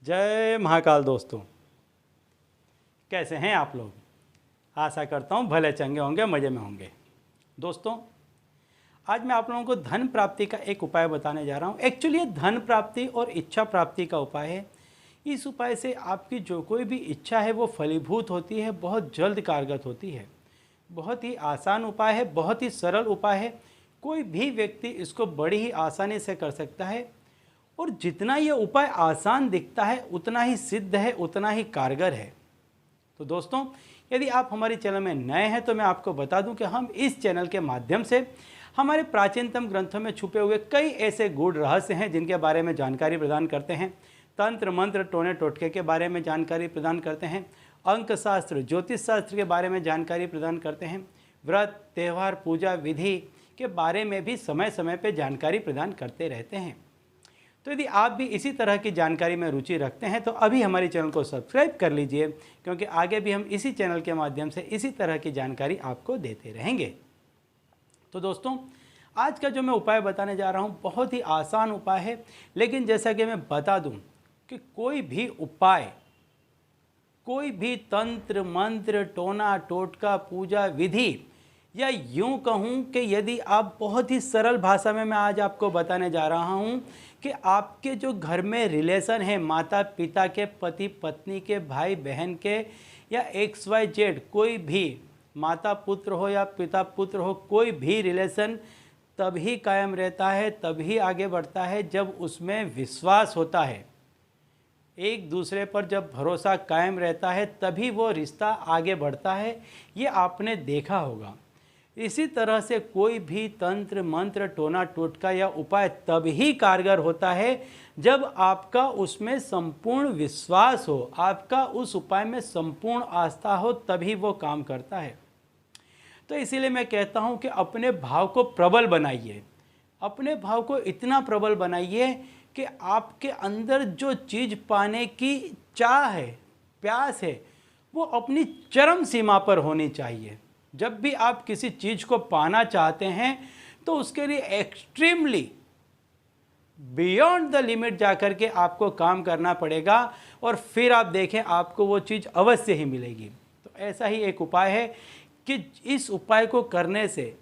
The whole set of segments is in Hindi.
जय महाकाल दोस्तों, कैसे हैं आप लोग। आशा करता हूँ भले चंगे होंगे, मज़े में होंगे। दोस्तों, आज मैं आप लोगों को धन प्राप्ति का एक उपाय बताने जा रहा हूँ। एक्चुअली ये धन प्राप्ति और इच्छा प्राप्ति का उपाय है। इस उपाय से आपकी जो कोई भी इच्छा है वो फलीभूत होती है, बहुत जल्द कारगर होती है। बहुत ही आसान उपाय है, बहुत ही सरल उपाय है। कोई भी व्यक्ति इसको बड़ी ही आसानी से कर सकता है और जितना ये उपाय आसान दिखता है उतना ही सिद्ध है, उतना ही कारगर है। तो दोस्तों, यदि आप हमारे चैनल में नए हैं तो मैं आपको बता दूं कि हम इस चैनल के माध्यम से हमारे प्राचीनतम ग्रंथों में छुपे हुए कई ऐसे गूढ़ रहस्य हैं जिनके बारे में जानकारी प्रदान करते हैं। तंत्र मंत्र टोने टोटके के बारे में जानकारी प्रदान करते हैं। अंक शास्त्र, ज्योतिष शास्त्र के बारे में जानकारी प्रदान करते हैं। व्रत, त्यौहार, पूजा विधि के बारे में भी समय समय पर जानकारी प्रदान करते रहते हैं। तो यदि आप भी इसी तरह की जानकारी में रुचि रखते हैं तो अभी हमारे चैनल को सब्सक्राइब कर लीजिए, क्योंकि आगे भी हम इसी चैनल के माध्यम से इसी तरह की जानकारी आपको देते रहेंगे। तो दोस्तों, आज का जो मैं उपाय बताने जा रहा हूँ बहुत ही आसान उपाय है, लेकिन जैसा कि मैं बता दूँ कि कोई भी उपाय, कोई भी तंत्र मंत्र टोना टोटका पूजा विधि, या यूँ कहूँ कि यदि आप बहुत ही सरल भाषा में मैं आज आपको बताने जा रहा हूँ कि आपके जो घर में रिलेशन है, माता पिता के, पति पत्नी के, भाई बहन के, या XYZ कोई भी माता पुत्र हो या पिता पुत्र हो, कोई भी रिलेशन तभी कायम रहता है, तभी आगे बढ़ता है जब उसमें विश्वास होता है। एक दूसरे पर जब भरोसा कायम रहता है तभी वो रिश्ता आगे बढ़ता है। ये आपने देखा होगा। इसी तरह से कोई भी तंत्र मंत्र टोना टोटका या उपाय तभी कारगर होता है जब आपका उसमें संपूर्ण विश्वास हो, आपका उस उपाय में संपूर्ण आस्था हो, तभी वो काम करता है। तो इसीलिए मैं कहता हूँ कि अपने भाव को प्रबल बनाइए। अपने भाव को इतना प्रबल बनाइए कि आपके अंदर जो चीज़ पाने की चाह है, प्यास है, वो अपनी चरम सीमा पर होनी चाहिए। जब भी आप किसी चीज़ को पाना चाहते हैं तो उसके लिए एक्सट्रीमली बियॉन्ड द लिमिट जाकर के आपको काम करना पड़ेगा और फिर आप देखें आपको वो चीज़ अवश्य ही मिलेगी। तो ऐसा ही एक उपाय है कि इस उपाय को करने से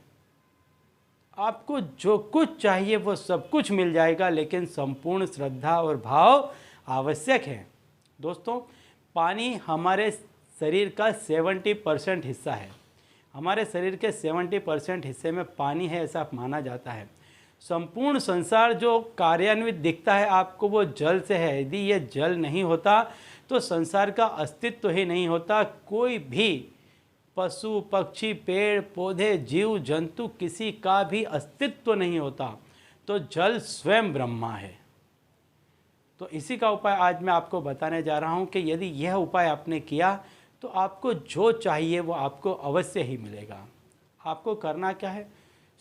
आपको जो कुछ चाहिए वो सब कुछ मिल जाएगा, लेकिन संपूर्ण श्रद्धा और भाव आवश्यक है। दोस्तों, पानी हमारे शरीर का 70% हिस्सा है। हमारे शरीर के 70% हिस्से में पानी है, ऐसा माना जाता है। संपूर्ण संसार जो कार्यान्वित दिखता है आपको वो जल से है। यदि ये जल नहीं होता तो संसार का अस्तित्व ही नहीं होता। कोई भी पशु पक्षी पेड़ पौधे जीव जंतु किसी का भी अस्तित्व नहीं होता। तो जल स्वयं ब्रह्मा है। तो इसी का उपाय आज मैं आपको बताने जा रहा हूँ कि यदि यह उपाय आपने किया तो आपको जो चाहिए वो आपको अवश्य ही मिलेगा। आपको करना क्या है,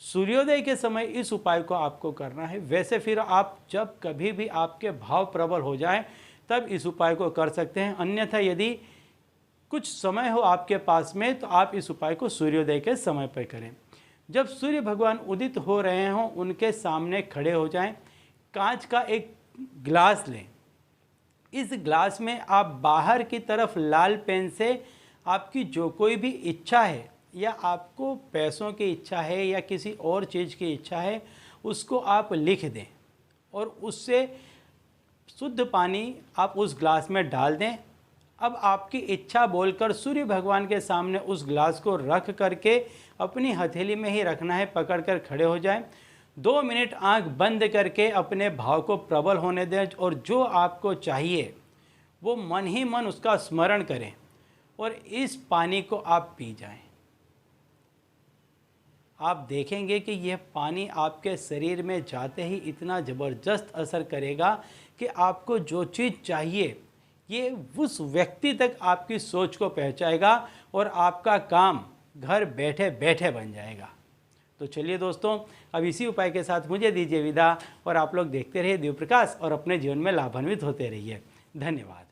सूर्योदय के समय इस उपाय को आपको करना है। वैसे फिर आप जब कभी भी आपके भाव प्रबल हो जाए तब इस उपाय को कर सकते हैं। अन्यथा यदि कुछ समय हो आपके पास में तो आप इस उपाय को सूर्योदय के समय पर करें। जब सूर्य भगवान उदित हो रहे हों, उनके सामने खड़े हो जाएं। कांच का एक गिलास लें। इस ग्लास में आप बाहर की तरफ लाल पेन से आपकी जो कोई भी इच्छा है, या आपको पैसों की इच्छा है या किसी और चीज़ की इच्छा है, उसको आप लिख दें और उससे शुद्ध पानी आप उस ग्लास में डाल दें। अब आपकी इच्छा बोलकर सूर्य भगवान के सामने उस ग्लास को रख करके अपनी हथेली में ही रखना है, पकड़ कर खड़े हो जाएं। 2 मिनट आंख बंद करके अपने भाव को प्रबल होने दें और जो आपको चाहिए वो मन ही मन उसका स्मरण करें और इस पानी को आप पी जाएं। आप देखेंगे कि यह पानी आपके शरीर में जाते ही इतना ज़बरदस्त असर करेगा कि आपको जो चीज़ चाहिए ये उस व्यक्ति तक आपकी सोच को पहुंचाएगा और आपका काम घर बैठे बैठे बन जाएगा। तो चलिए दोस्तों, अब इसी उपाय के साथ मुझे दीजिए विदा और आप लोग देखते रहिए दिव्य प्रकाश और अपने जीवन में लाभान्वित होते रहिए। धन्यवाद।